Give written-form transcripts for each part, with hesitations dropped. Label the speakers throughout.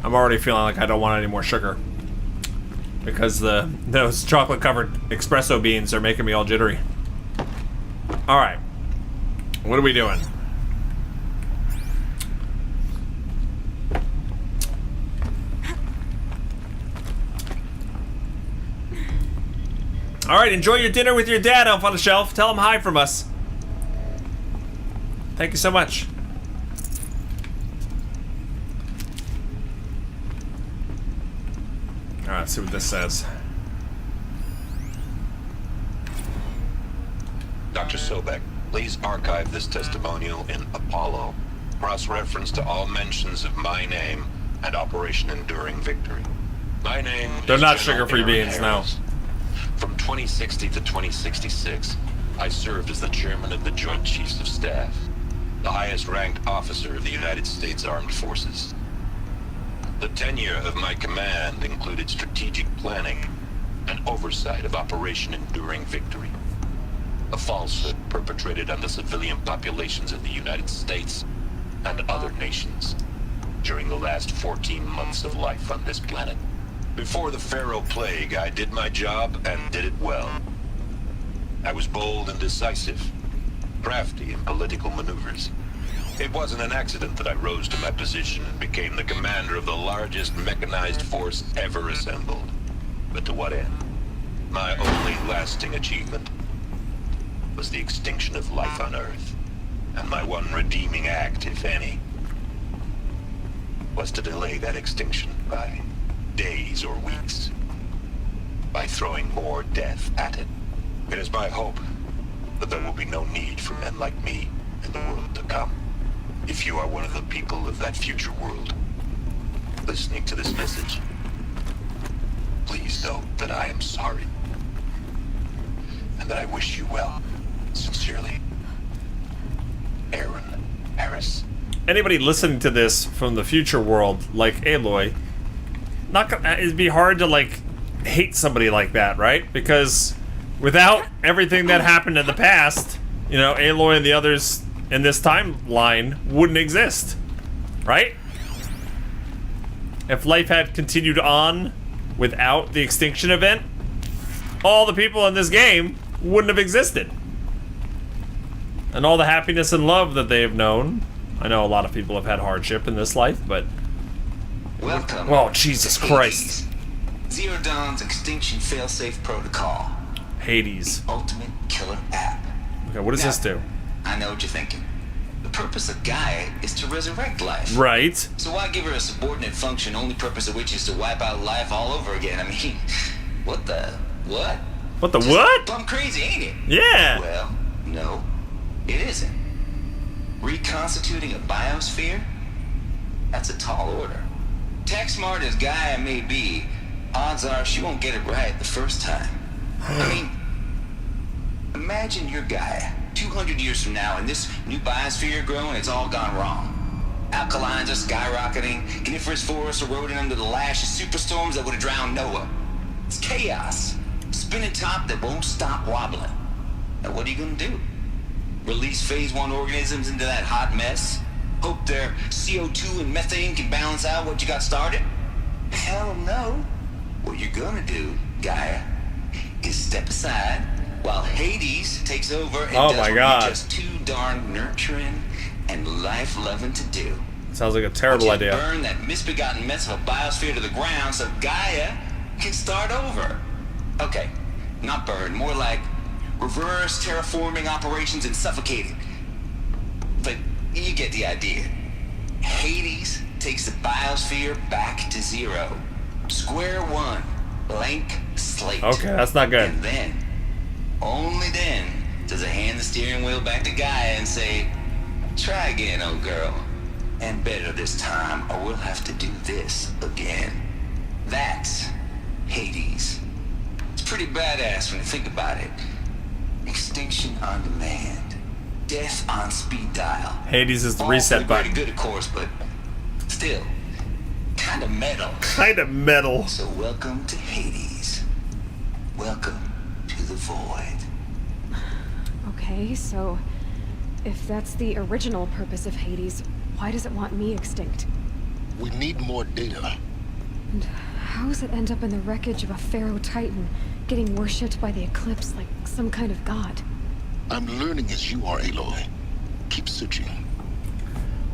Speaker 1: I'm already feeling like I don't want any more sugar. Because those chocolate-covered espresso beans are making me all jittery. Alright. What are we doing? Alright, enjoy your dinner with your dad up on the shelf. Tell him hi from us. Thank you so much. Alright, let's see what this says.
Speaker 2: Dr. Sobek, please archive this testimonial in Apollo. Cross-reference to all mentions of my name and Operation Enduring Victory. My name
Speaker 1: They're
Speaker 2: is
Speaker 1: not
Speaker 2: General
Speaker 1: sugar-free
Speaker 2: Aaron
Speaker 1: beans, no.
Speaker 2: Harris. From 2060 to 2066, I served as the chairman of the Joint Chiefs of Staff, the highest-ranked officer of the United States Armed Forces. The tenure of my command included strategic planning and oversight of Operation Enduring Victory, a falsehood perpetrated on the civilian populations of the United States and other nations during the last 14 months of life on this planet. Before the Pharaoh Plague, I did my job and did it well. I was bold and decisive, crafty in political maneuvers. It wasn't an accident that I rose to my position and became the commander of the largest mechanized force ever assembled. But to what end? My only lasting achievement was the extinction of life on Earth. And my one redeeming act, if any, was to delay that extinction by days or weeks, by throwing more death at it. It is my hope that there will be no need for men like me in the world to come. If you are one of the people of that future world listening to this message, please know that I am sorry and that I wish you well. Sincerely, Aaron Harris.
Speaker 1: Anybody listening to this from the future world, like Aloy, it'd be hard to, like, hate somebody like that, right? Because without everything that happened in the past, you know, Aloy and the others in this timeline wouldn't exist, right? If life had continued on without the extinction event, all the people in this game wouldn't have existed. And all the happiness and love that they have known. I know a lot of people have had hardship in this life, but...
Speaker 3: Welcome.
Speaker 1: Oh, Jesus Christ.
Speaker 3: Zero Dawn's Extinction Failsafe Protocol.
Speaker 1: Hades.
Speaker 3: The ultimate killer app.
Speaker 1: Okay, what does this do?
Speaker 3: I know what you're thinking. The purpose of Gaia is to resurrect life.
Speaker 1: Right.
Speaker 3: So why give her a subordinate function, only purpose of which is to wipe out life all over again? I mean, what the... what?
Speaker 1: What the what?
Speaker 3: Plumb crazy, ain't it?
Speaker 1: Yeah.
Speaker 3: Well, no, it isn't. Reconstituting a biosphere? That's a tall order. Tech smart as Gaia may be, odds are she won't get it right the first time. I mean, imagine you're Gaia, 200 years from now, and this new biosphere growing, it's all gone wrong. Alkalines are skyrocketing, coniferous forests eroding under the lash of superstorms that would have drowned Noah. It's chaos. Spinning top that won't stop wobbling. Now what are you gonna do? Release phase 1 organisms into that hot mess? Hope their CO2 and methane can balance out what you got started? Hell no. What you're gonna do, Gaia, is step aside while Hades takes over and does what you're just too darn nurturing and life-loving to do.
Speaker 1: Sounds like a terrible idea.
Speaker 3: Burn that misbegotten mess of a biosphere to the ground so Gaia can start over. Okay, not burn, more like reverse terraforming operations and suffocating. But you get the idea. Hades takes the biosphere back to zero. Square one, blank slate.
Speaker 1: Okay, that's not good.
Speaker 3: And then, only then, does it hand the steering wheel back to Gaia and say, try again, old girl. And better this time, or we'll have to do this again. That's Hades. It's pretty badass when you think about it. Extinction on demand. Death on speed dial.
Speaker 1: Hades is the reset button.
Speaker 3: Pretty good, of course, but still, kind of metal.
Speaker 1: Kind of metal.
Speaker 3: So welcome to Hades. Welcome to the void.
Speaker 4: Okay, so if that's the original purpose of Hades, why does it want me extinct?
Speaker 5: We need more data.
Speaker 4: And how does it end up in the wreckage of a Pharaoh Titan, getting worshipped by the Eclipse like some kind of god?
Speaker 5: I'm learning as you are, Aloy. Keep searching.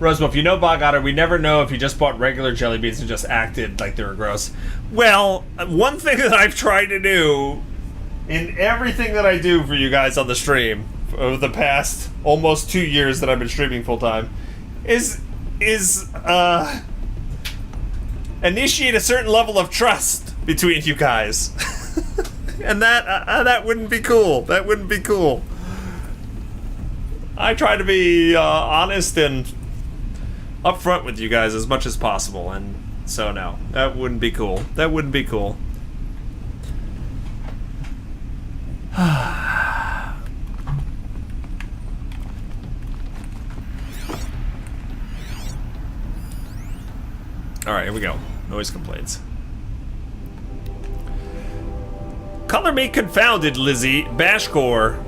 Speaker 1: Rosebud, if you know Bog Otter, we never know if he just bought regular jelly beans and just acted like they were gross. Well, one thing that I've tried to do in everything that I do for you guys on the stream over the past almost 2 years that I've been streaming full time is initiate a certain level of trust between you guys. And that wouldn't be cool. That wouldn't be cool. I try to be honest and upfront with you guys as much as possible, and so no, that wouldn't be cool. That wouldn't be cool. Alright, here we go. Noise complaints. Color me confounded, Lizzie. Bashcore.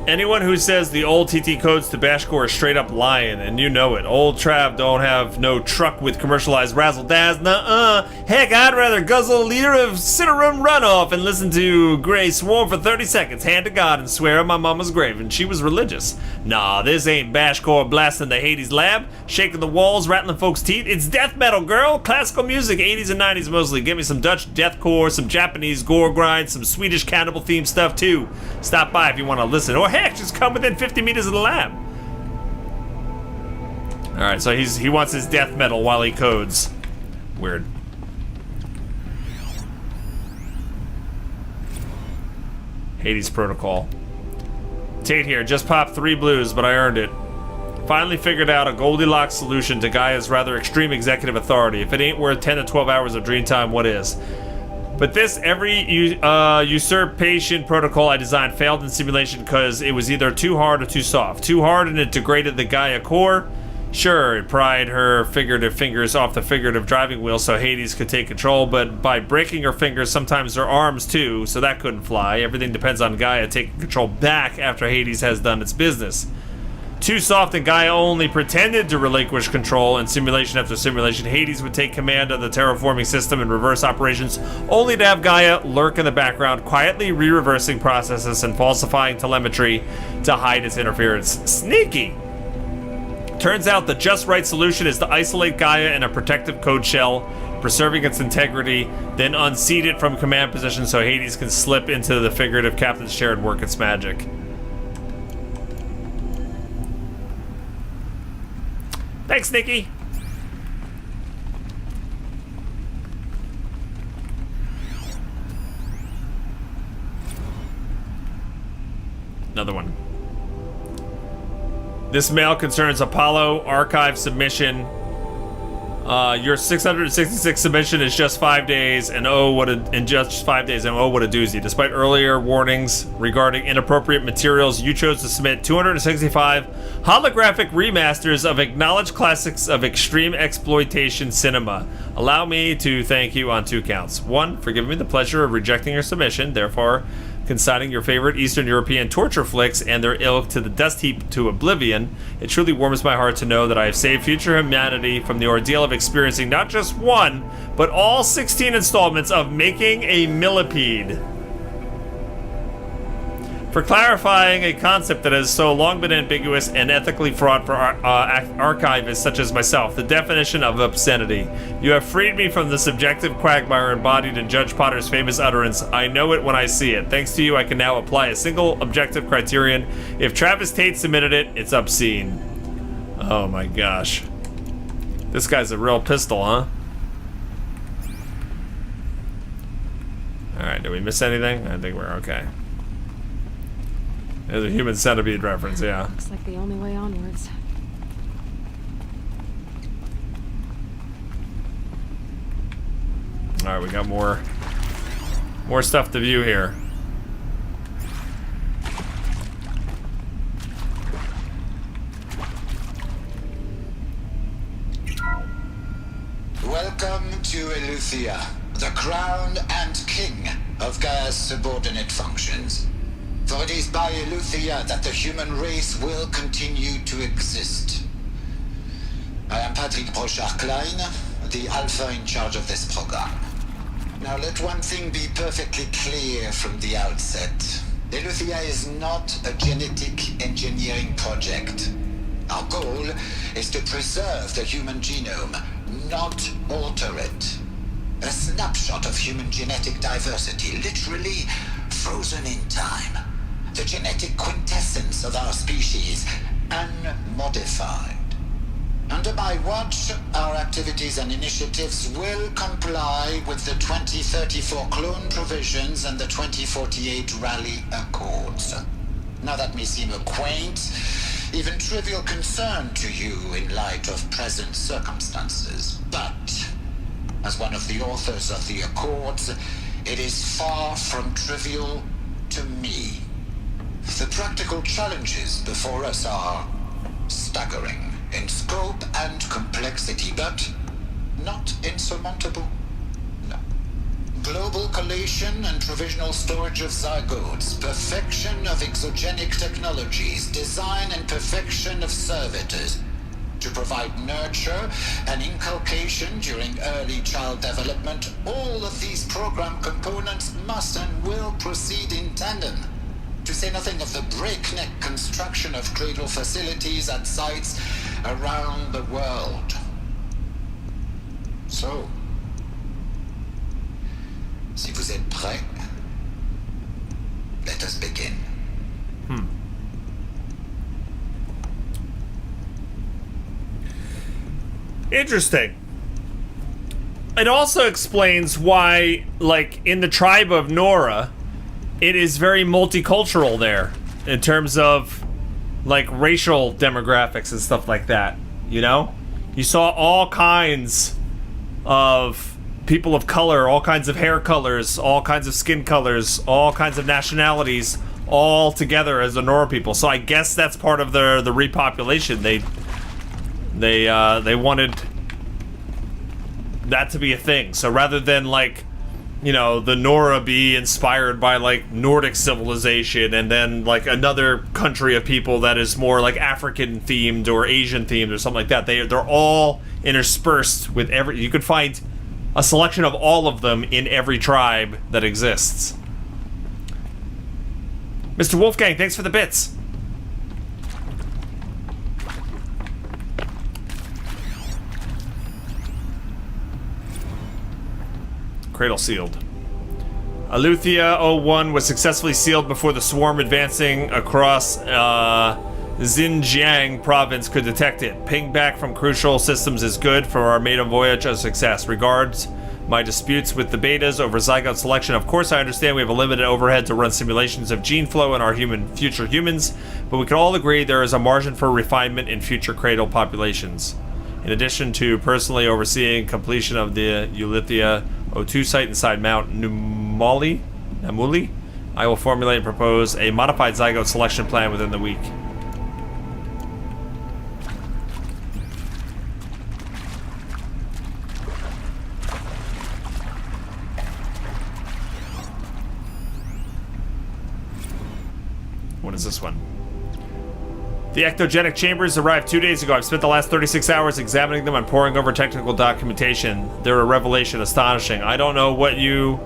Speaker 1: Anyone who says the old TT codes to Bashcore is straight up lying, and you know it. Old Trav don't have no truck with commercialized razzle-dazz. Nuh-uh. Heck, I'd rather guzzle a liter of Cinnamon runoff and listen to Grey Swarm for 30 seconds, hand to God, and swear on my mama's grave, and she was religious. Nah, this ain't Bashcore blasting the Hades lab, shaking the walls, rattling folks' teeth. It's death metal, girl. Classical music, 80s and 90s mostly. Give me some Dutch deathcore, some Japanese gore grind, some Swedish cannibal themed stuff too. Stop by if you want to listen, or heck, just come within 50 meters of the lab. Alright, so he wants his death metal while he codes. Weird. Hades Protocol. Tate here, just popped 3 blues, but I earned it. Finally figured out a Goldilocks solution to Gaia's rather extreme executive authority. If it ain't worth 10 to 12 hours of dream time, what is? But this usurpation protocol I designed failed in simulation because it was either too hard or too soft. Too hard and it degraded the Gaia core. Sure, it pried her figurative fingers off the figurative driving wheel so Hades could take control, but by breaking her fingers, sometimes her arms too, so that couldn't fly. Everything depends on Gaia taking control back after Hades has done its business. Too soft and Gaia only pretended to relinquish control, and simulation after simulation, Hades would take command of the terraforming system and reverse operations, only to have Gaia lurk in the background, quietly re-reversing processes and falsifying telemetry to hide its interference. Sneaky! Turns out the just right solution is to isolate Gaia in a protective code shell, preserving its integrity, then unseat it from command position so Hades can slip into the figurative captain's chair and work its magic. Thanks, Nikki. Another one. This mail concerns Apollo archive submission. Your 666 submission is just 5 days, and what a doozy. Despite earlier warnings regarding inappropriate materials, you chose to submit 265 holographic remasters of acknowledged classics of extreme exploitation cinema. Allow me to thank you on 2 counts. 1, for giving me the pleasure of rejecting your submission, therefore consigning your favorite Eastern European torture flicks and their ilk to the dust heap to oblivion. It truly warms my heart to know that I have saved future humanity from the ordeal of experiencing not just one, but all 16 installments of Making a Millipede. For clarifying a concept that has so long been ambiguous and ethically fraught for archivists such as myself, the definition of obscenity. You have freed me from the subjective quagmire embodied in Judge Potter's famous utterance, I know it when I see it. Thanks to you, I can now apply a single objective criterion. If Travis Tate submitted it, it's obscene. Oh my gosh. This guy's a real pistol, huh? Alright, did we miss anything? I think we're okay. There's a human centipede reference, yeah.
Speaker 4: Looks like the only way onwards.
Speaker 1: Alright, we got more stuff to view here.
Speaker 3: Welcome to Eleuthia, the crown and king of Gaia's subordinate functions. For it is by Eleuthia that the human race will continue to exist. I am Patrick Brochard-Klein,
Speaker 6: the Alpha in charge of this program. Now, let one thing be perfectly clear from the outset. Eleuthia is not a genetic engineering project. Our goal is to preserve the human genome, not alter it. A snapshot of human genetic diversity, literally frozen in time. The genetic quintessence of our species, unmodified. Under my watch, our activities and initiatives will comply with the 2034 clone provisions and the 2048 Rally Accords. Now that may seem a quaint, even trivial concern to you in light of present circumstances, but as one of the authors of the Accords, it is far from trivial to me. The practical challenges before us are staggering in scope and complexity, but not insurmountable. No. Global collation and provisional storage of zygotes, perfection of exogenic technologies, design and perfection of servitors, to provide nurture and inculcation during early child development. All of these program components must and will proceed in tandem. To say nothing of the breakneck construction of cradle facilities at sites around the world. So, si vous êtes prêts, let us begin.
Speaker 1: Interesting. It also explains why, like, in the tribe of Nora, it is very multicultural there in terms of, like, racial demographics and stuff like that, you know? You saw all kinds of people of color, all kinds of hair colors, all kinds of skin colors, all kinds of nationalities, all together as the Nora people. So I guess that's part of the repopulation. They wanted that to be a thing. So rather than, like, you know, the Nora be inspired by, like, Nordic civilization and then, like, another country of people that is more, like, African themed or Asian themed or something like that. They're all interspersed with you could find a selection of all of them in every tribe that exists. Mr. Wolfgang, thanks for the bits. Cradle sealed. Eleuthia 01 was successfully sealed before the swarm advancing across Xinjiang province could detect it. Ping back from crucial systems is good for our maiden voyage a success. Regards my disputes with the betas over zygote selection. Of course, I understand we have a limited overhead to run simulations of gene flow in our future humans, but we can all agree there is a margin for refinement in future cradle populations. In addition to personally overseeing completion of the Eleuthia 02 site inside Mount Namuli, I will formulate and propose a modified zygote selection plan within the week. What is this one? The ectogenic chambers arrived 2 days ago. I've spent the last 36 hours examining them and poring over technical documentation. They're a revelation, astonishing. I don't know what you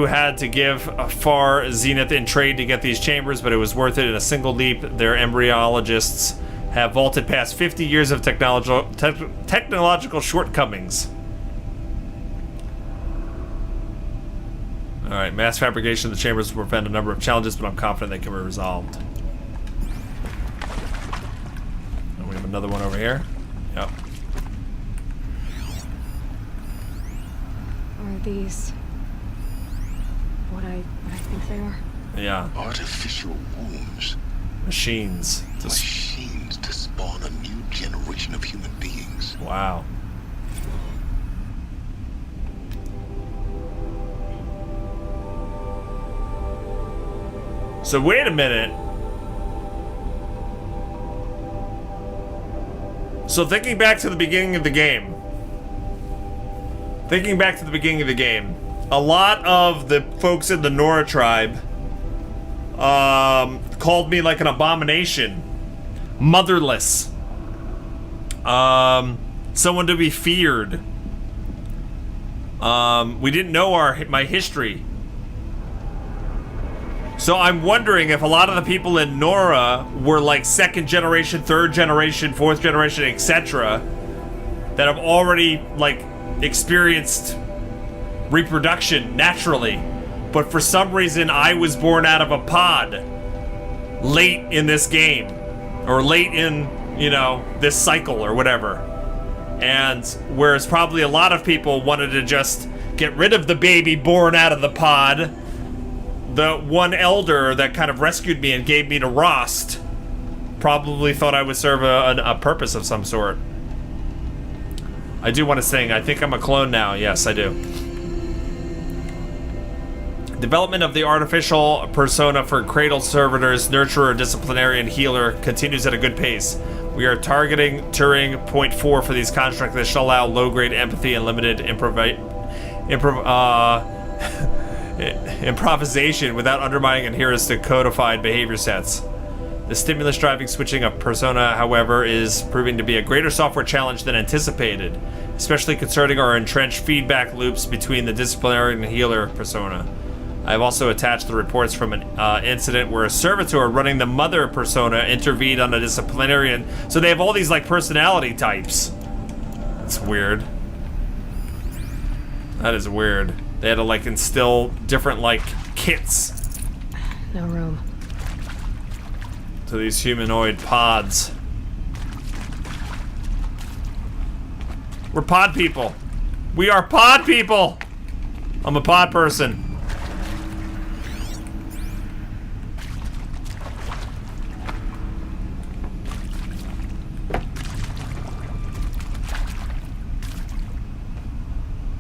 Speaker 1: had to give Far Zenith in trade to get these chambers, but it was worth it in a single leap. Their embryologists have vaulted past 50 years of technological shortcomings. Alright, mass fabrication of the chambers will prevent a number of challenges, but I'm confident they can be resolved. And we have another one over here. Yep.
Speaker 4: Are these what I think they are?
Speaker 1: Yeah.
Speaker 5: Artificial wombs.
Speaker 1: Machines.
Speaker 5: Machines to spawn a new generation of human beings.
Speaker 1: Wow. So wait a minute. So thinking back to the beginning of the game. A lot of the folks in the Nora tribe called me like an abomination. Motherless. someone to be feared. We didn't know my history. So I'm wondering if a lot of the people in Nora were like second generation, third generation, fourth generation, etc. that have already like experienced reproduction naturally. But for some reason I was born out of a pod late in this game. Or late in, you know, this cycle or whatever. And whereas probably a lot of people wanted to just get rid of the baby born out of the pod, the one elder that kind of rescued me and gave me to Rost probably thought I would serve a purpose of some sort. I do want to sing. I think I'm a clone now. Yes, I do. Development of the artificial persona for cradle servitors, nurturer, disciplinarian, healer continues at a good pace. We are targeting Turing point 4 for these constructs that shall allow low-grade empathy and limited improvisation without undermining adherence to codified behavior sets. The stimulus driving switching of persona, however, is proving to be a greater software challenge than anticipated, especially concerning our entrenched feedback loops between the disciplinarian and healer persona. I've also attached the reports from an incident where a servitor running the mother persona intervened on a disciplinarian. So they have all these like personality types. That's weird. That is weird. They had to like instill different like kits
Speaker 4: No room.
Speaker 1: to these humanoid pods. We're pod people. We are pod people. I'm a pod person.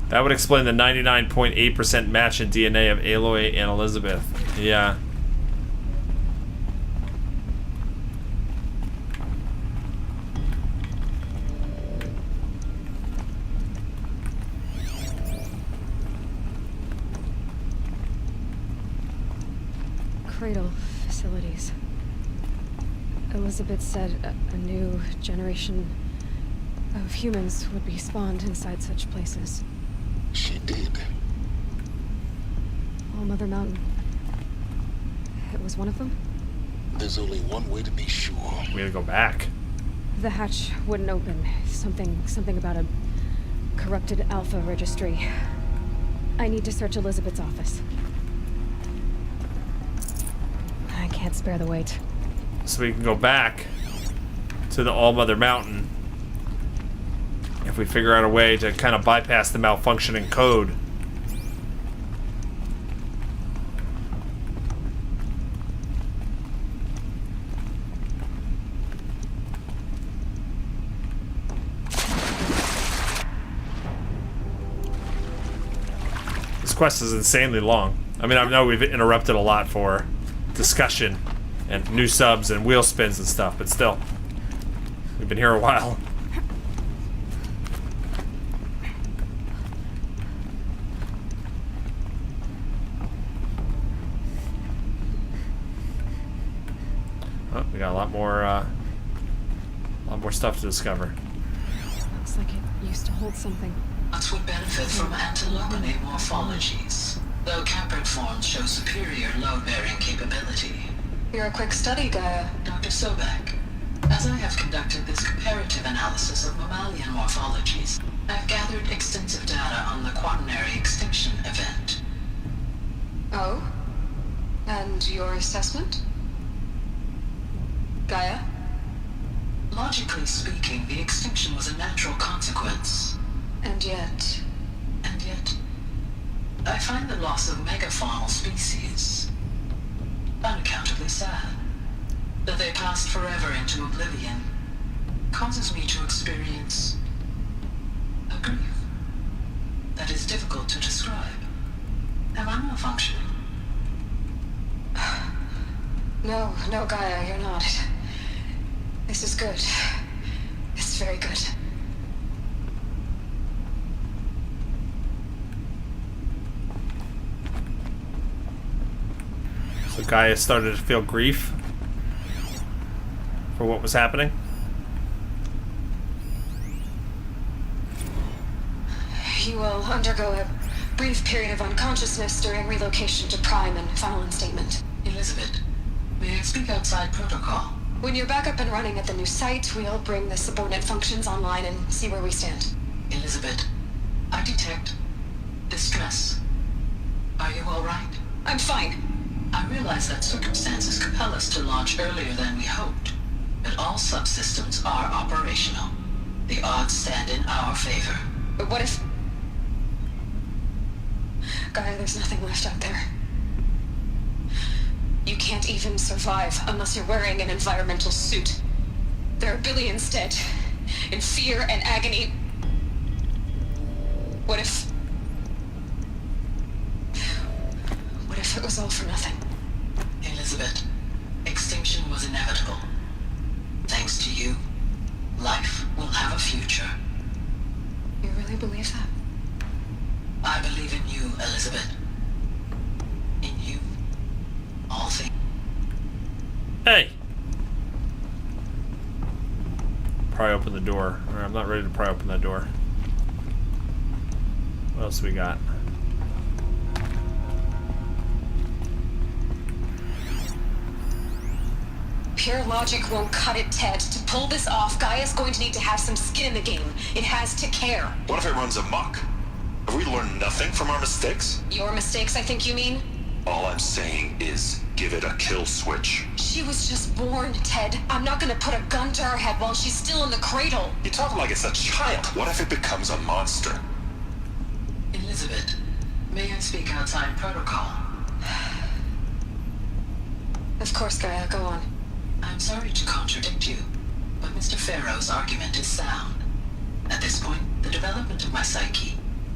Speaker 1: That would explain the 99.8% match in DNA of Aloy and Elizabeth. Yeah.
Speaker 4: Cradle facilities. Elizabeth said a new generation of humans would be spawned inside such places.
Speaker 5: She did.
Speaker 4: All Mother Mountain. It was one of them?
Speaker 5: There's only one way to be sure.
Speaker 1: We gotta go back.
Speaker 4: The hatch wouldn't open. Something about a corrupted alpha registry. I need to search Elizabeth's office. I can't spare the wait.
Speaker 1: So we can go back to the All Mother Mountain if we figure out a way to kind of bypass the malfunctioning code. This quest is insanely long. I mean, I know we've interrupted a lot for discussion and new subs and wheel spins and stuff, but still, we've been here a while. Oh, we got a lot more stuff to discover.
Speaker 4: Looks like it used to hold something.
Speaker 7: Plants would benefit from antilogonate morphologies, though caprid forms show superior load-bearing capability.
Speaker 8: You're a quick study, Gaia.
Speaker 7: Dr. Sobek, as I have conducted this comparative analysis of mammalian morphologies, I've gathered extensive data on the quaternary extinction event.
Speaker 8: Oh? And your assessment? Gaia?
Speaker 7: Logically speaking, the extinction was a natural consequence.
Speaker 8: And yet,
Speaker 7: I find the loss of megafaunal species unaccountably sad. That they passed forever into oblivion causes me to experience a grief that is difficult to describe. Am I malfunctioning?
Speaker 8: No, Gaia, you're not. This is good. This is very good.
Speaker 1: So Gaia started to feel grief for what was happening.
Speaker 8: You will undergo a brief period of unconsciousness during relocation to Prime and final instatement.
Speaker 7: Elizabeth, may I speak outside protocol?
Speaker 8: When you're back up and running at the new site, we'll bring the subordinate functions online and see where we stand.
Speaker 7: Elizabeth, I detect distress. Are you all right?
Speaker 8: I'm fine.
Speaker 7: I realize that circumstances compel us to launch earlier than we hoped, but all subsystems are operational. The odds stand in our favor.
Speaker 8: But what if... Gaia, there's nothing left out there. You can't even survive unless you're wearing an environmental suit. There are billions dead, in fear and agony. What if it was all for nothing?
Speaker 7: Elizabeth, extinction was inevitable. Thanks to you, life will have a future.
Speaker 8: You really believe that?
Speaker 7: I believe in you, Elizabeth. In you, all things.
Speaker 1: Hey! Pry open the door. Or I'm not ready to pry open that door. What else we got?
Speaker 8: Pure logic won't cut it, Ted. To pull this off, Gaia's going to need to have some skin in the game. It has to care.
Speaker 2: What if it runs amok? Have we learned nothing from our mistakes?
Speaker 8: Your mistakes, I think you mean?
Speaker 2: All I'm saying is give it a kill switch.
Speaker 8: She was just born, Ted. I'm not gonna put a gun to her head while she's still in the cradle.
Speaker 2: You talk like it's a child. What if it becomes a monster?
Speaker 7: Elizabeth, may I speak outside protocol?
Speaker 8: Of course, Gaia, go on.
Speaker 7: I'm sorry to contradict you, but Mr. Farrow's argument is sound. At this point, the development of my psyche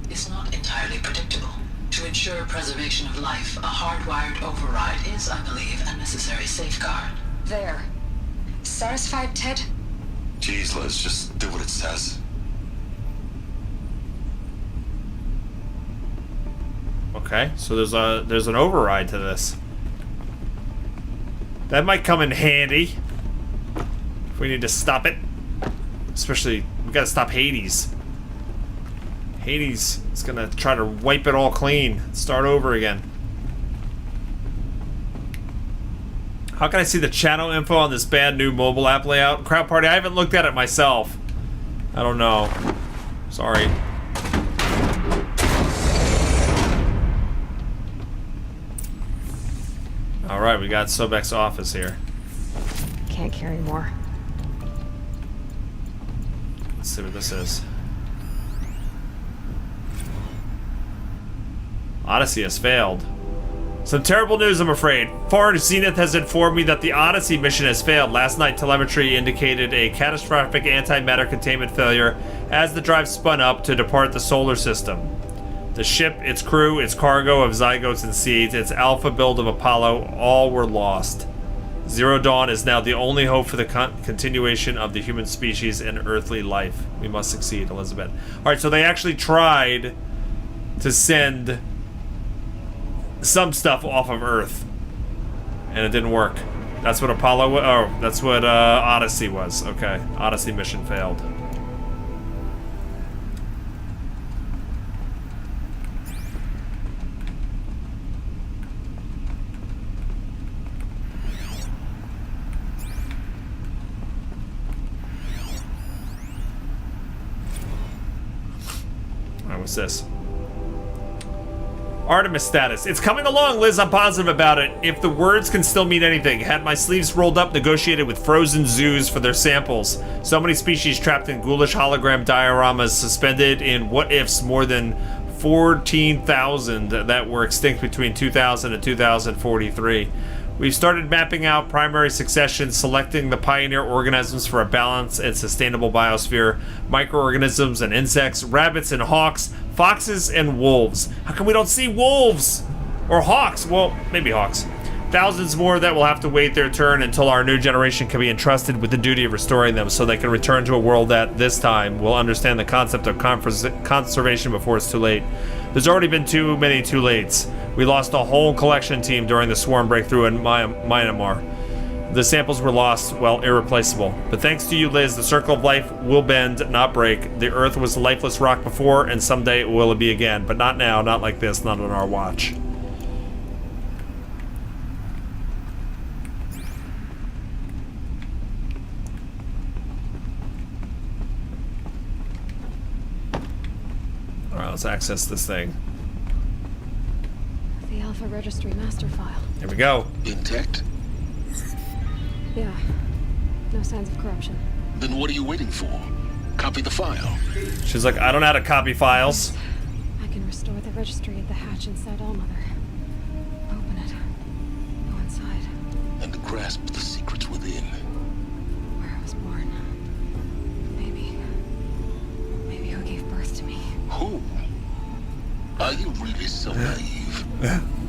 Speaker 7: is not entirely predictable. To ensure preservation of life, a hardwired override is, I believe, a necessary safeguard.
Speaker 8: There. Satisfied, Ted?
Speaker 2: Jeez, Liz, just do what it says.
Speaker 1: Okay, so there's an override to this. That might come in handy if we need to stop it. Especially, we gotta stop Hades. Hades is gonna try to wipe it all clean, start over again. How can I see the channel info on this bad new mobile app layout? Crowd Party, I haven't looked at it myself. I don't know. Sorry. Alright, we got Sobek's office here.
Speaker 4: Can't carry more.
Speaker 1: Let's see what this is. Odyssey has failed. Some terrible news, I'm afraid. Foreign Zenith has informed me that the Odyssey mission has failed. Last night, telemetry indicated a catastrophic antimatter containment failure as the drive spun up to depart the solar system. The ship, its crew, its cargo of zygotes and seeds, its alpha build of Apollo, all were lost. Zero Dawn is now the only hope for the continuation of the human species and earthly life. We must succeed, Elizabeth. Alright, so they actually tried to send some stuff off of Earth, and it didn't work. That's what Apollo was. Oh, that's what Odyssey was. Okay, Odyssey mission failed. Alright, what's this? Artemis status. It's coming along, Liz. I'm positive about it. If the words can still mean anything. Had my sleeves rolled up, negotiated with frozen zoos for their samples. So many species trapped in ghoulish hologram dioramas, suspended in what-ifs, more than 14,000 that were extinct between 2000 and 2043. We've started mapping out primary succession, selecting the pioneer organisms for a balanced and sustainable biosphere, microorganisms and insects, rabbits and hawks, foxes and wolves. How come we don't see wolves? Or hawks? Well, maybe hawks. Thousands more that will have to wait their turn until our new generation can be entrusted with the duty of restoring them so they can return to a world that, this time, will understand the concept of conservation before it's too late. There's already been too many too lates. We lost a whole collection team during the swarm breakthrough in Myanmar. The samples were lost, well, irreplaceable. But thanks to you, Liz, the circle of life will bend, not break. The Earth was a lifeless rock before, and someday it will be again. But not now, not like this, not on our watch. Alright, let's access this thing.
Speaker 4: The Alpha Registry master file.
Speaker 1: Here we go.
Speaker 5: Intact?
Speaker 4: Yeah. No signs of corruption.
Speaker 5: Then what are you waiting for? Copy the file.
Speaker 1: She's like, I don't know how to copy files.
Speaker 4: I can restore the registry at the hatch inside Allmother. Open it. Go inside.
Speaker 5: And grasp the secrets within.
Speaker 4: Where I was born. Maybe who gave birth to me.
Speaker 5: Who? Are you really so naive?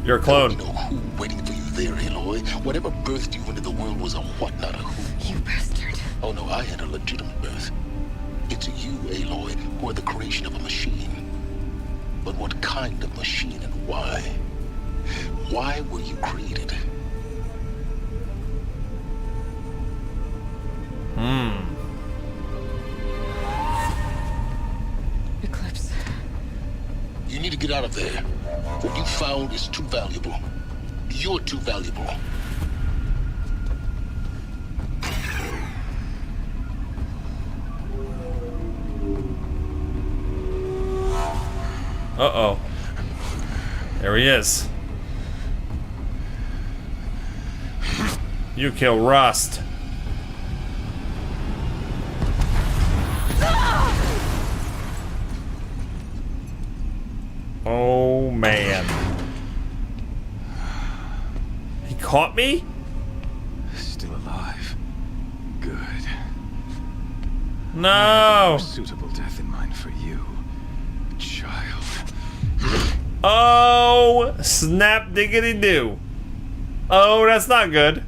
Speaker 1: You're a
Speaker 5: You
Speaker 1: clone.
Speaker 5: know who waiting for you there, Aloy? Whatever birthed you into the world was a what, not a who.
Speaker 4: You bastard.
Speaker 5: Oh no, I had a legitimate birth. It's you, Aloy, who are the creation of a machine. But what kind of machine and why? Why were you created?
Speaker 4: Eclipse.
Speaker 5: You need to get out of there. What you found is too valuable. You're too valuable.
Speaker 1: Uh-oh. There he is. You kill Rust. Oh, man. He caught me?
Speaker 9: Still alive. Good.
Speaker 1: No.
Speaker 9: Suitable death in mind for you, child.
Speaker 1: Oh, snap diggity do. Oh, that's not good.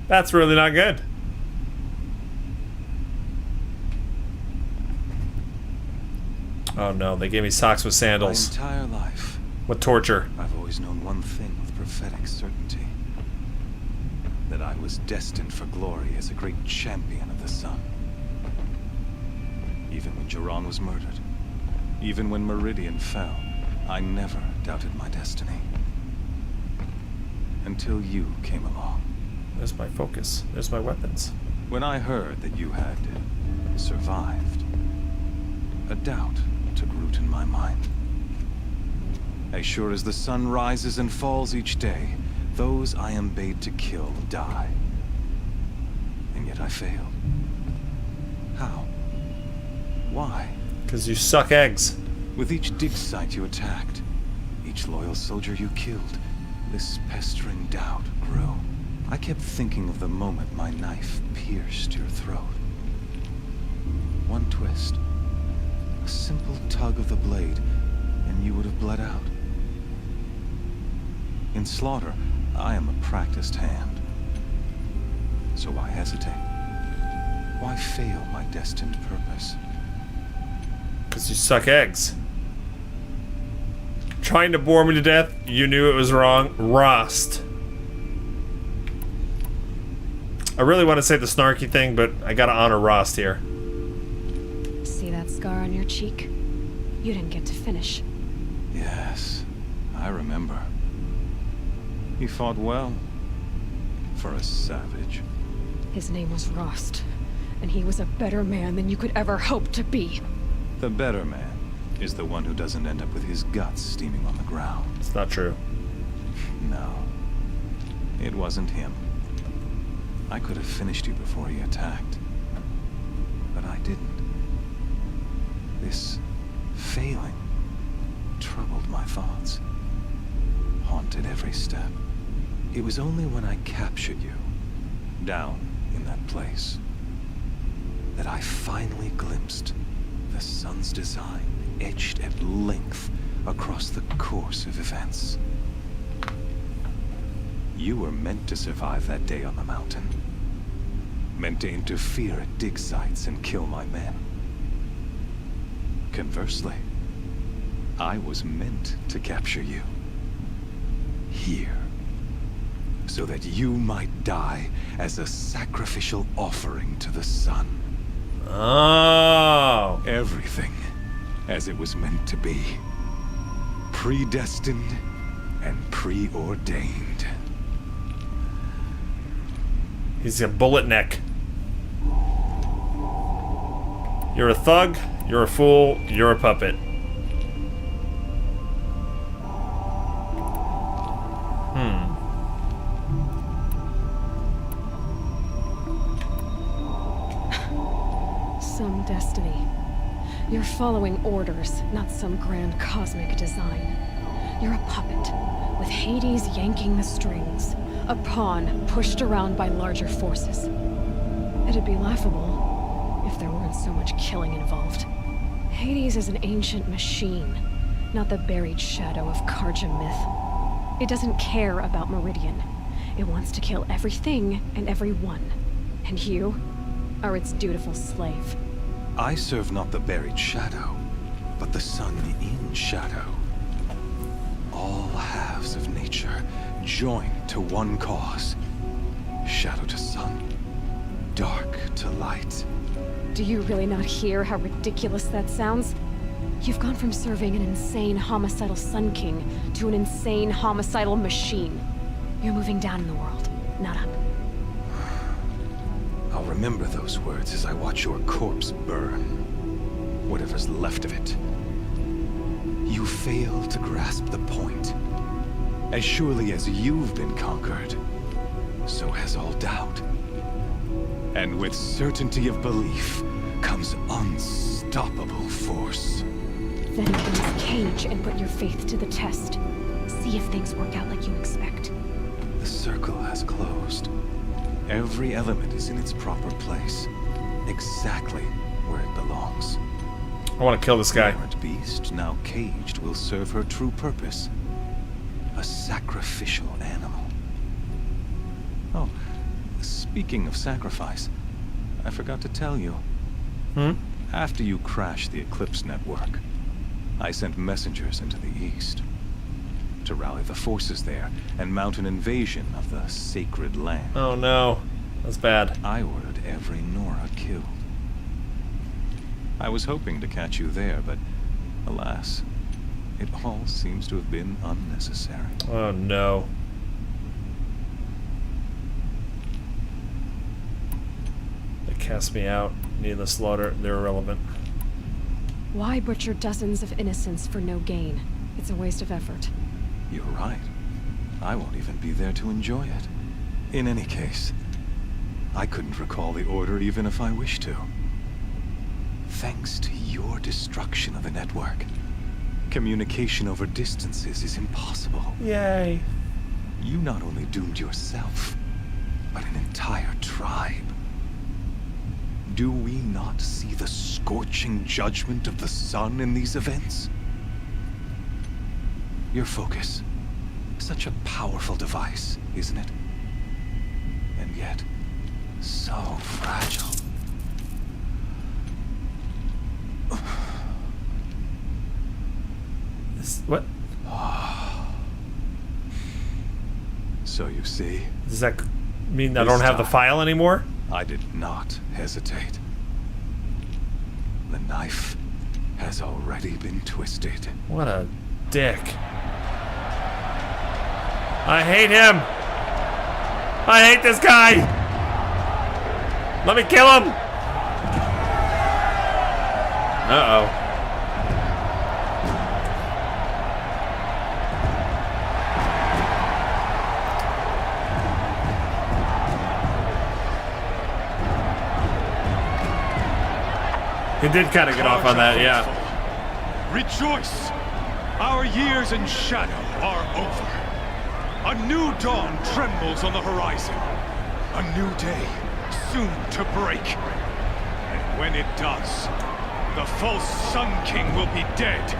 Speaker 1: That's really not good. Oh no, they gave me socks with sandals.
Speaker 9: My entire life,
Speaker 1: With torture.
Speaker 9: I've always known one thing with prophetic certainty. That I was destined for glory as a great champion of the sun. Even when Jiran was murdered, even when Meridian fell, I never doubted my destiny. Until you came along.
Speaker 1: There's my focus. There's my weapons.
Speaker 9: When I heard that you had survived, a doubt took root in my mind. As sure as the sun rises and falls each day, those I am bade to kill die. And yet I failed. How? Why?
Speaker 1: Because you suck eggs.
Speaker 9: With each dig site you attacked, each loyal soldier you killed, this pestering doubt grew. I kept thinking of the moment my knife pierced your throat. One twist, a simple tug of the blade, and you would have bled out. In slaughter, I am a practiced hand. So why hesitate? Why fail my destined purpose?
Speaker 1: Because you suck eggs. Trying to bore me to death, you knew it was wrong. Rost. I really want to say the snarky thing, but I gotta honor Rost here.
Speaker 4: See that scar on your cheek? You didn't get to finish.
Speaker 9: Yes, I remember. He fought well. For a savage.
Speaker 4: His name was Rost, and he was a better man than you could ever hope to be.
Speaker 9: The better man is the one who doesn't end up with his guts steaming on the ground.
Speaker 1: It's not true.
Speaker 9: No. It wasn't him. I could have finished you before he attacked. But I didn't. This failing troubled my thoughts. Haunted every step. It was only when I captured you, down in that place, that I finally glimpsed the sun's design etched at length across the course of events. You were meant to survive that day on the mountain. Meant to interfere at dig sites and kill my men. Conversely, I was meant to capture you. Here. so that you might die as a sacrificial offering to the sun.
Speaker 1: Oh.
Speaker 9: Everything as it was meant to be. Predestined and preordained.
Speaker 1: He's a bullet neck. You're a thug, you're a fool, you're a puppet.
Speaker 4: Some destiny. You're following orders, not some grand cosmic design. You're a puppet, with Hades yanking the strings. A pawn pushed around by larger forces. It'd be laughable if there weren't so much killing involved. Hades is an ancient machine, not the buried shadow of Karja myth. It doesn't care about Meridian. It wants to kill everything and everyone. And you are its dutiful slave.
Speaker 9: I serve not the buried shadow, but the sun in shadow. All halves of nature joined to one cause. Shadow to sun, dark to light.
Speaker 4: Do you really not hear how ridiculous that sounds? You've gone from serving an insane homicidal Sun King to an insane homicidal machine. You're moving down in the world, not up.
Speaker 9: I'll remember those words as I watch your corpse burn. Whatever's left of it. You fail to grasp the point. As surely as you've been conquered, so has all doubt. And with certainty of belief comes unstoppable force.
Speaker 4: Then open this cage and put your faith to the test. See if things work out like you expect.
Speaker 9: The circle has closed. Every element is in its proper place. Exactly where it belongs.
Speaker 1: I want to kill this guy.
Speaker 9: The errant beast, now caged, will serve her true purpose. A sacrificial animal. Oh, speaking of sacrifice, I forgot to tell you. After you crashed the Eclipse network, I sent messengers into the east to rally the forces there and mount an invasion of the sacred land.
Speaker 1: Oh no, that's bad.
Speaker 9: I ordered every Nora killed. I was hoping to catch you there, but alas, it all seems to have been unnecessary.
Speaker 1: Oh no. They cast me out. Needless slaughter. They're irrelevant.
Speaker 4: Why butcher dozens of innocents for no gain? It's a waste of effort.
Speaker 9: You're right. I won't even be there to enjoy it. In any case, I couldn't recall the order even if I wished to. Thanks to your destruction of the network, communication over distances is impossible.
Speaker 1: Yay.
Speaker 9: You not only doomed yourself, but an entire tribe. Do we not see the scorching judgment of the sun in these events? Your focus. Such a powerful device, isn't it? And yet, so fragile.
Speaker 1: What?
Speaker 9: So you see,
Speaker 1: Does that mean I
Speaker 9: This
Speaker 1: don't have the
Speaker 9: time.
Speaker 1: file anymore?
Speaker 9: I did not hesitate. The knife has already been twisted.
Speaker 1: What a dick. I hate him. I hate this guy. Let me kill him. Uh-oh. He did kind of get off on that, yeah.
Speaker 10: Rejoice! Our years in shadow are over. A new dawn trembles on the horizon. A new day soon to break. And when it does, the false Sun King will be dead,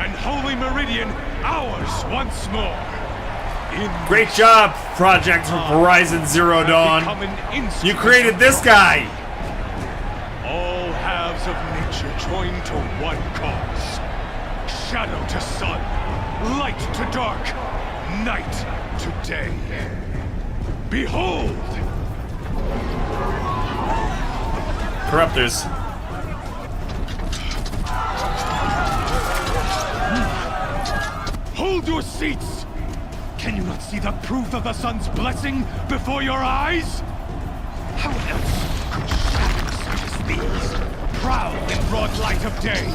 Speaker 10: and Holy Meridian ours once more.
Speaker 1: Great job, Project Horizon Zero Dawn. You created this guy.
Speaker 10: All halves of nature join to one cause. Shadow to sun, light to dark, night to day. Behold!
Speaker 1: Corruptors.
Speaker 10: Hold your seats! Can you not see the proof of the sun's blessing before your eyes? How else could shadows such as these prowl in broad light of day?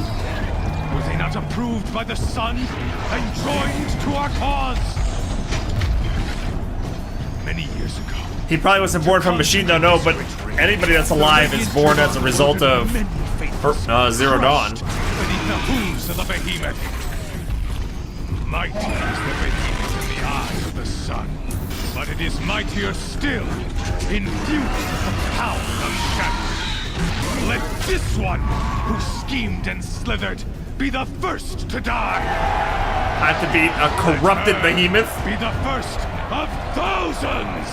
Speaker 10: Were they not approved by the sun and joined to our cause? Many years ago.
Speaker 1: He probably wasn't born from a machine, though, no, but anybody that's alive is born as a result of Zero Dawn.
Speaker 10: Beneath the hooves of the behemoth. Mighty is the behemoth in the eye of the sun, but it is mightier still, infused with the power of shadow. Let this one, who schemed and slithered, be the first to die.
Speaker 1: I have to beat a corrupted behemoth.
Speaker 10: Be the first of thousands.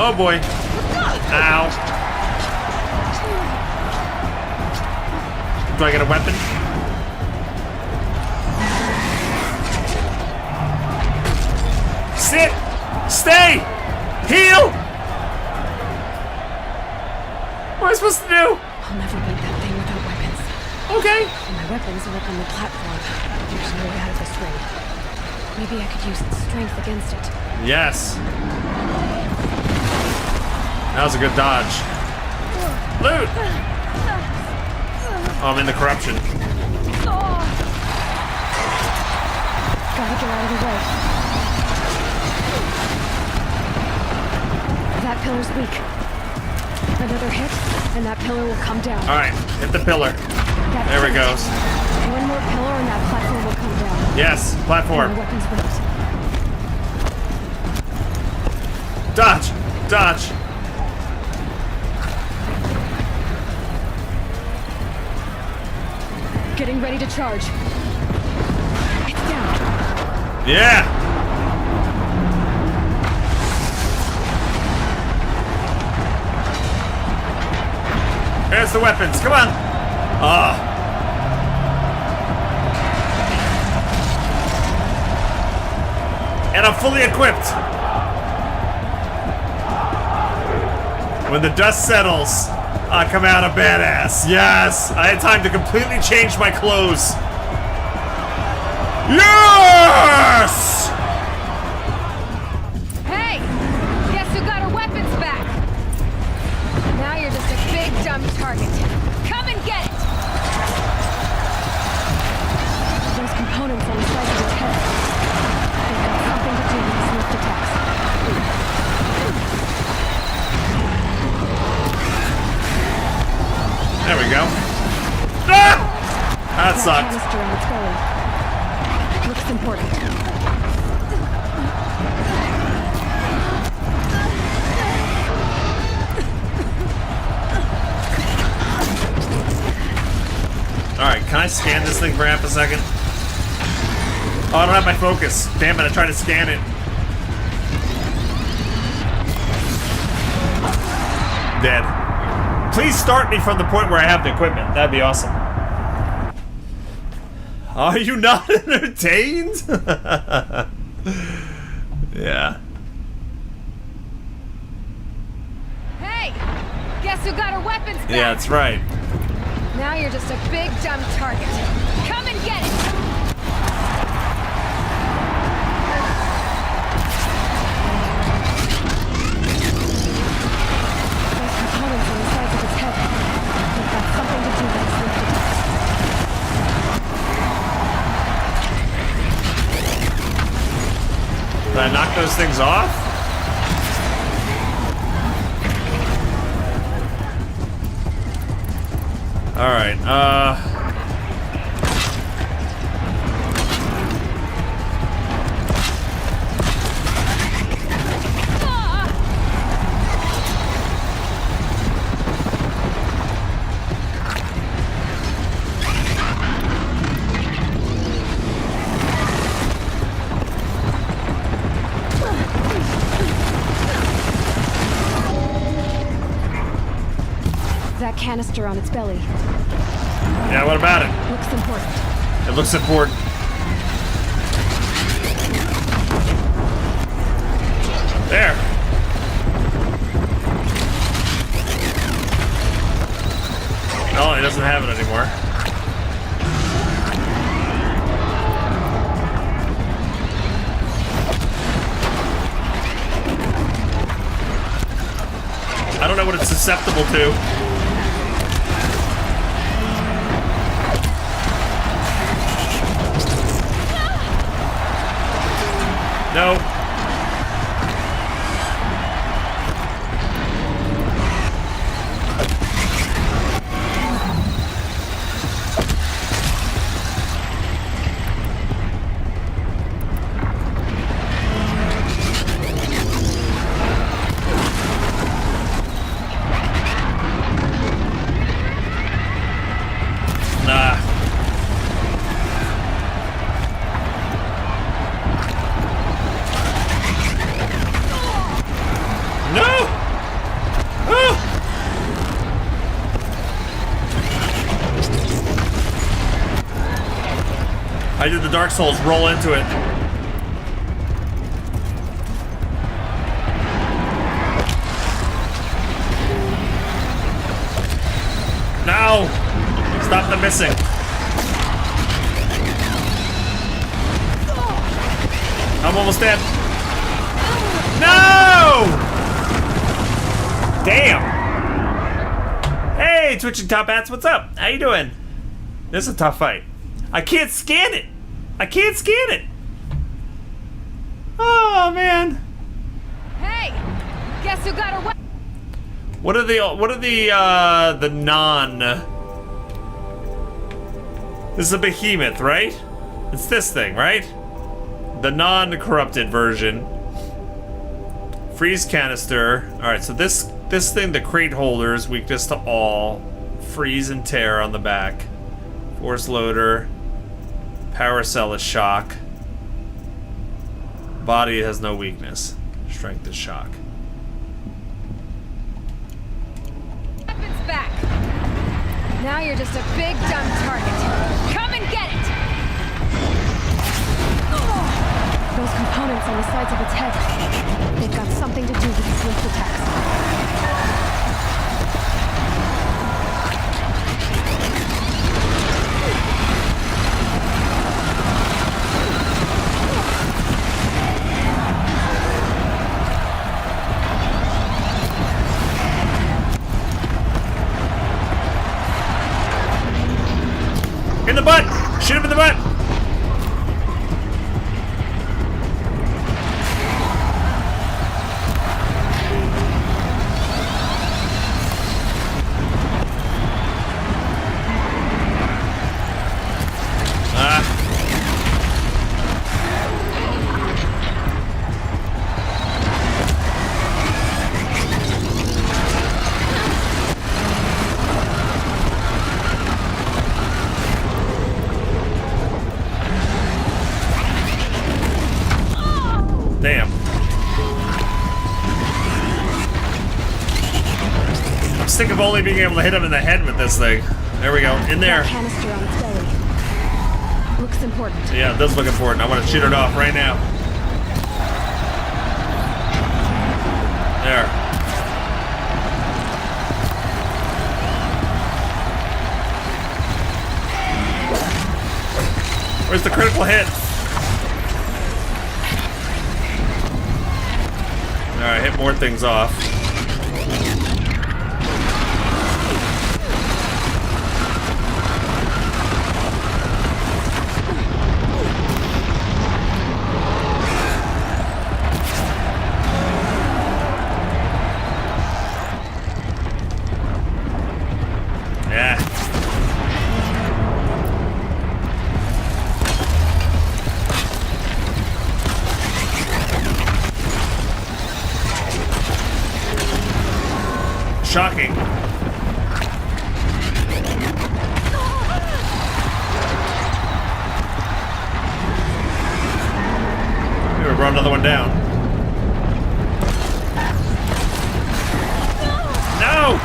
Speaker 1: Oh boy. Ow. Do I get a weapon? Sit! Stay! Heal! What am I supposed to do?
Speaker 4: I'll never beat that thing without weapons.
Speaker 1: Okay.
Speaker 4: And my weapons are up on the platform. There's no way out of this ring. Maybe I could use its strength against it.
Speaker 1: Yes. That was a good dodge. Loot! Oh, I'm in the corruption.
Speaker 4: Gotta get out of the way. That pillar's weak. Another hit, and that pillar will come down.
Speaker 1: Alright, hit the pillar. There it goes.
Speaker 4: One more pillar and that platform will come down.
Speaker 1: Yes, platform.
Speaker 4: And my weapons with it.
Speaker 1: Dodge! Dodge!
Speaker 4: Getting ready to charge. It's down.
Speaker 1: Yeah! There's the weapons. Come on! Ah. And I'm fully equipped. When the dust settles, I come out a badass. Yes! I had time to completely change my clothes. Yes!
Speaker 4: Hey! Guess who got her weapons back? Now you're just a big dumb target. Come and get it! Those components on the side of his head. They've got something to do with his sneak attacks.
Speaker 1: There we go. Ah! That sucked.
Speaker 4: Canister on its belly. Looks important.
Speaker 1: Alright, can I scan this thing for half a second? Oh, I don't have my focus. Damn it, I tried to scan it. Dead. Please start me from the point where I have the equipment. That'd be awesome. Are you not entertained? Yeah.
Speaker 4: Hey! Guess who got her weapons back?
Speaker 1: Yeah, that's right.
Speaker 4: Now you're just a big dumb target. Come and get it! Those components on the sides of his head. They've got something to do with his sneak attacks.
Speaker 1: Did I knock those things off? Alright,
Speaker 4: That canister on its belly.
Speaker 1: yeah, what about it?
Speaker 4: Looks important.
Speaker 1: It looks important. There. Oh, he doesn't have it anymore. I don't know what it's susceptible to. No. I did the Dark Souls roll into it. No! Stop the missing. I'm almost dead. No! Damn! Hey, Twitching Top Hats, what's up? How you doing? This is a tough fight. I can't scan it. I can't scan it. Oh man.
Speaker 4: Hey, guess who got away?
Speaker 1: What are the non? This is a behemoth, right? It's this thing, right? The non-corrupted version. Freeze canister. All right, so this thing, the crate holders, weakness to all. Freeze and tear on the back. Force loader. Power cell is shock. Body has no weakness. Strength is shock.
Speaker 4: Weapons back. Now you're just a big dumb target. Come and get it. Those components on the sides of its head. They've got something to do with its lift attacks.
Speaker 1: In the butt! Shoot him in the butt! Damn. I'm sick of only being able to hit him in the head with this thing. There we go. In there.
Speaker 4: That canister on its belly. Looks important.
Speaker 1: Yeah, it does look important. I want to shoot it off right now. There. Where's the critical hit? Alright, hit more things off. Yeah. Shocking. We brought another one down. No!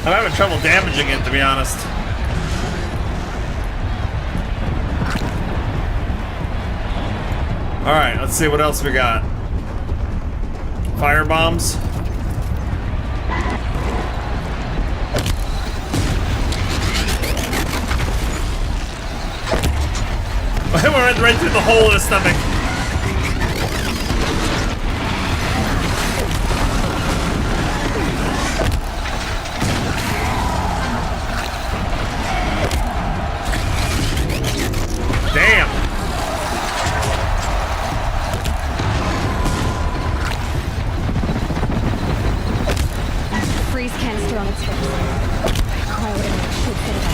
Speaker 1: I'm having trouble damaging it, to be honest. Alright, let's see what else we got. Fire bombs. We went right through the hole in his stomach. Damn.
Speaker 4: Freeze canister on its hips. Cryo image should fit it out.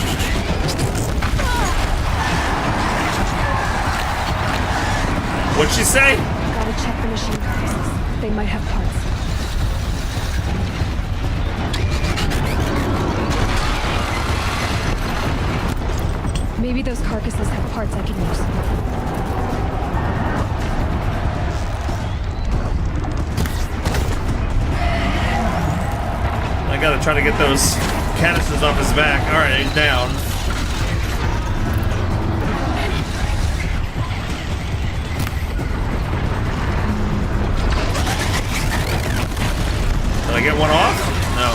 Speaker 1: What'd she say?
Speaker 4: Gotta check the machine carcasses. They might have parts. Maybe those carcasses have parts I can use.
Speaker 1: I gotta try to get those canisters off his back. Alright, he's down. Did I get one off? No.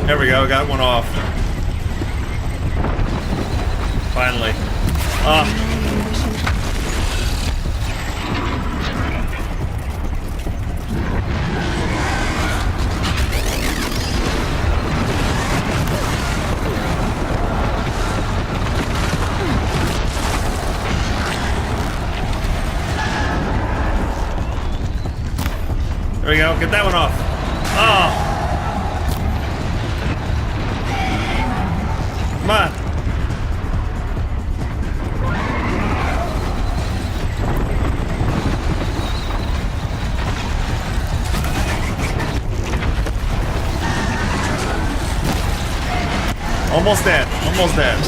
Speaker 1: There we go, got one off. Finally. There we go, get that one off. Oh! Come on. Almost dead, almost dead.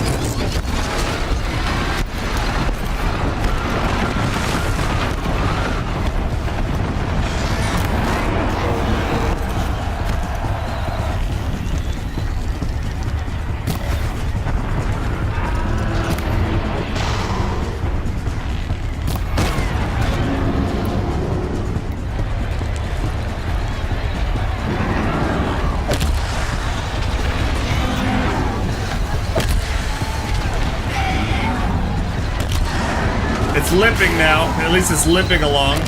Speaker 1: It's limping now. At least it's limping along.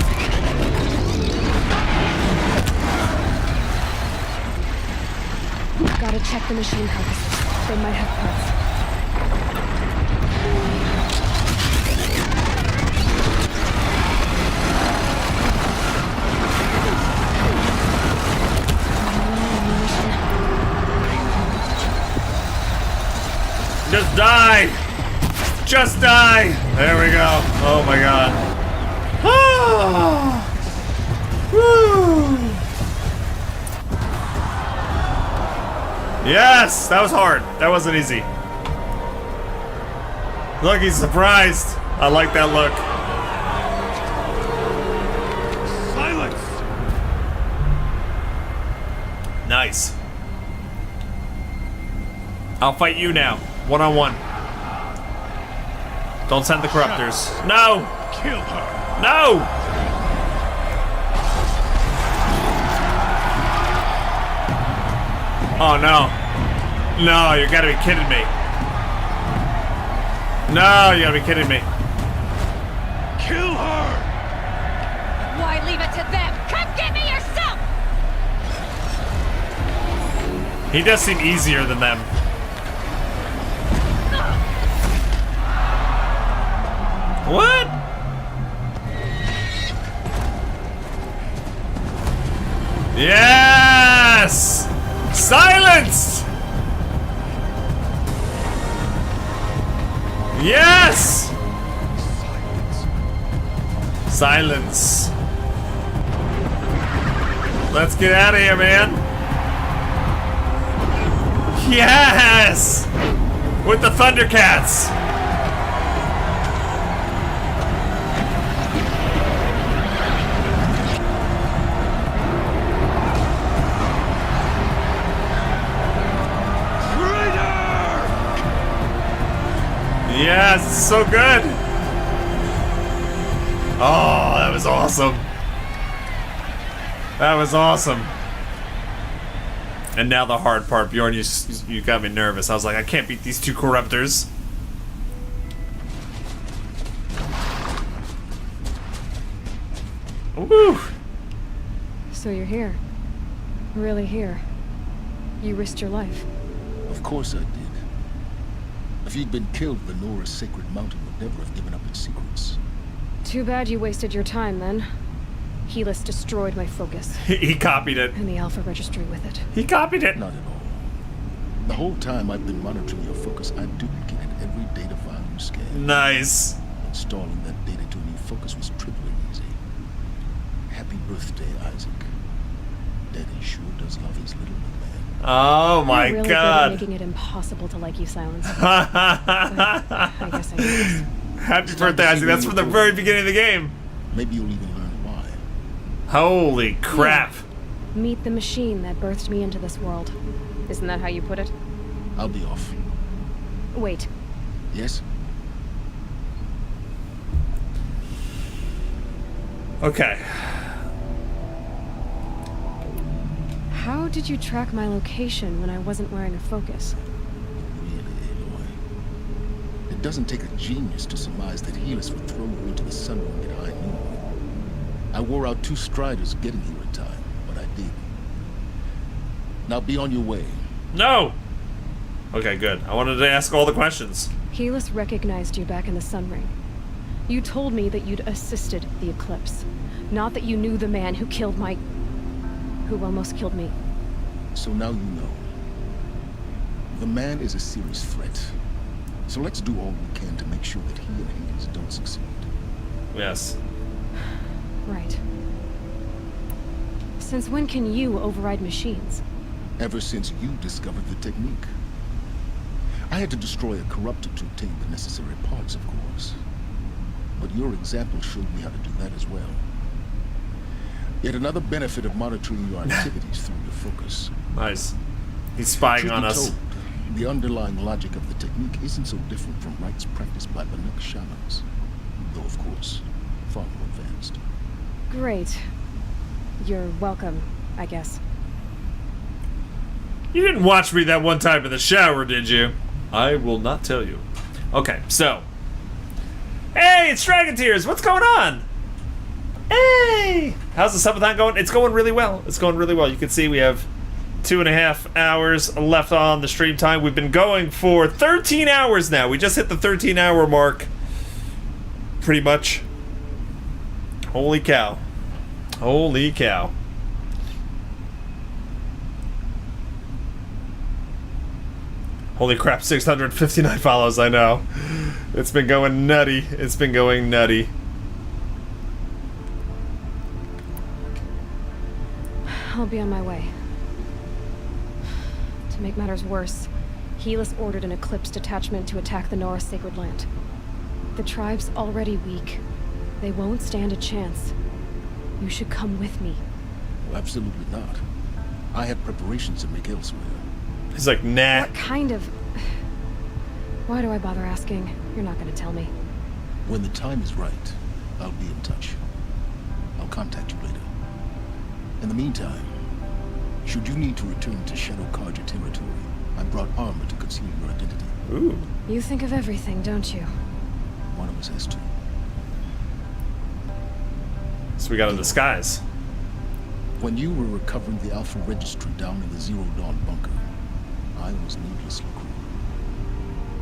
Speaker 4: Gotta check the machine carcasses. They might have parts.
Speaker 1: Just die! Just die! There we go. Oh my god. Ah! Woo! Yes! That was hard. That wasn't easy. Look, he's surprised. I like that look.
Speaker 10: Silence!
Speaker 1: Nice. I'll fight you now. One-on-one. Don't send the corruptors. No!
Speaker 10: Kill her!
Speaker 1: No! Oh no. No, you gotta be kidding me. No, you gotta be kidding me.
Speaker 10: Kill her!
Speaker 8: Why leave it to them? Come get me yourself!
Speaker 1: He does seem easier than them. What? Yes! Silence! Yes! Silence. Let's get out of here, man. Yes! With the Thundercats. Yes, so good. Oh, that was awesome. That was awesome. And now the hard part, Bjorn, you got me nervous. I was like, I can't beat these two corruptors. Woo!
Speaker 4: So you're here. Really here. You risked your life.
Speaker 5: Of course I did. If you'd been killed, the Nora's sacred mountain would never have given up its secrets.
Speaker 4: Too bad you wasted your time then. Helis destroyed my focus.
Speaker 1: He copied it.
Speaker 4: And the Alpha Registry with it.
Speaker 1: He copied it.
Speaker 5: Not at all. The whole time I've been monitoring your focus, I've duplicated every data file you scanned.
Speaker 1: Nice.
Speaker 5: Installing that data to a new focus was triply easy. Happy birthday, Isaac. Daddy sure does love his little man.
Speaker 1: Oh my
Speaker 4: You're really
Speaker 1: God.
Speaker 4: good at making it impossible to like you, Silence. I guess I noticed.
Speaker 1: Happy birthday, Isaac. That's from the very beginning of the game.
Speaker 5: Maybe you'll even learn why.
Speaker 1: Holy crap.
Speaker 4: Meet the machine that birthed me into this world. Isn't that how you put it?
Speaker 5: I'll be off.
Speaker 4: Wait.
Speaker 5: Yes?
Speaker 1: Okay.
Speaker 4: How did you track my location when I wasn't wearing a focus?
Speaker 5: Really, Aloy. It doesn't take a genius to surmise that Helis would throw you into the sun ring at high noon. I wore out 2 striders getting here in time, but I did. Now be on your way.
Speaker 1: No. Okay, good. I wanted to ask all the questions.
Speaker 4: Helis recognized you back in the sun ring. You told me that you'd assisted the eclipse. Not that you knew the man who killed my... who almost killed me.
Speaker 5: So now you know. The man is a serious threat. So let's do all we can to make sure that he and Hades don't succeed.
Speaker 1: Yes.
Speaker 4: Right. Since when can you override machines?
Speaker 5: Ever since you discovered the technique. I had to destroy a corruptor to obtain the necessary parts, of course. But your example showed me how to do that as well. Yet another benefit of monitoring your activities through your focus.
Speaker 1: Nice. He's spying
Speaker 5: Truth
Speaker 1: on
Speaker 5: be
Speaker 1: us.
Speaker 5: told, the underlying logic of the technique isn't so different from rites practiced by Banuk shamans. Though, of course, far more advanced.
Speaker 4: Great. You're welcome, I guess.
Speaker 1: You didn't watch me that one time in the shower, did you? I will not tell you. Okay, so. Hey, it's Dragon Tears. What's going on? Hey! How's the subathon going? It's going really well. It's going really well. You can see we have 2.5 hours left on the stream time. We've been going for 13 hours now. We just hit the 13-hour mark. Pretty much. Holy cow. Holy cow. Holy crap, 659 follows, I know. It's been going nutty. It's been going nutty.
Speaker 4: I'll be on my way. To make matters worse, Helis ordered an Eclipse detachment to attack the Nora Sacred Land. The tribe's already weak. They won't stand a chance. You should come with me.
Speaker 5: Well, absolutely not. I have preparations to make elsewhere.
Speaker 1: He's like, nah.
Speaker 4: What kind of... Why do I bother asking? You're not gonna tell me.
Speaker 5: When the time is right, I'll be in touch. I'll contact you later. In the meantime, should you need to return to Shadow Karja territory, I brought armor to conceal your identity.
Speaker 1: Ooh.
Speaker 4: You think of everything, don't you?
Speaker 5: One of us has to.
Speaker 1: So we got a disguise.
Speaker 5: When you were recovering the Alpha Registry down in the Zero Dawn bunker, I was needlessly cruel.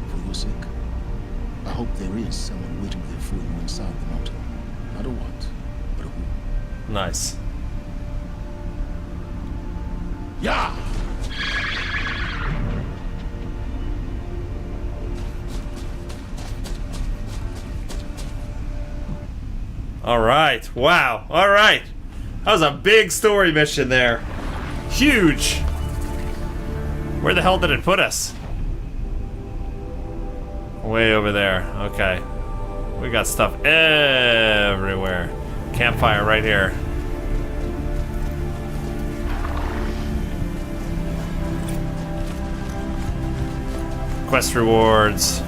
Speaker 5: For your sake, I hope there is someone waiting there for you inside the mountain. Not a what, but a who.
Speaker 1: Nice.
Speaker 5: Yeah!
Speaker 1: Alright. Wow. Alright. That was a big story mission there. Huge. Where the hell did it put us? Way over there. Okay. We got stuff everywhere. Campfire right here. Quest rewards.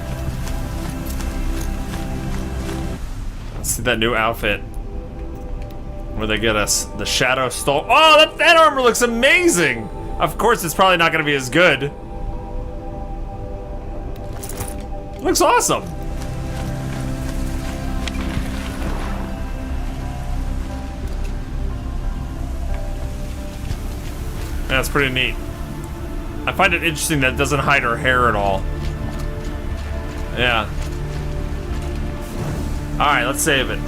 Speaker 1: see that new outfit where they get us the Shadow Stole. Oh, that armor looks amazing. Of course, it's probably not going to be as good. Looks awesome. That's pretty neat. I find it interesting that it doesn't hide her hair at all. Yeah. Alright, let's save it.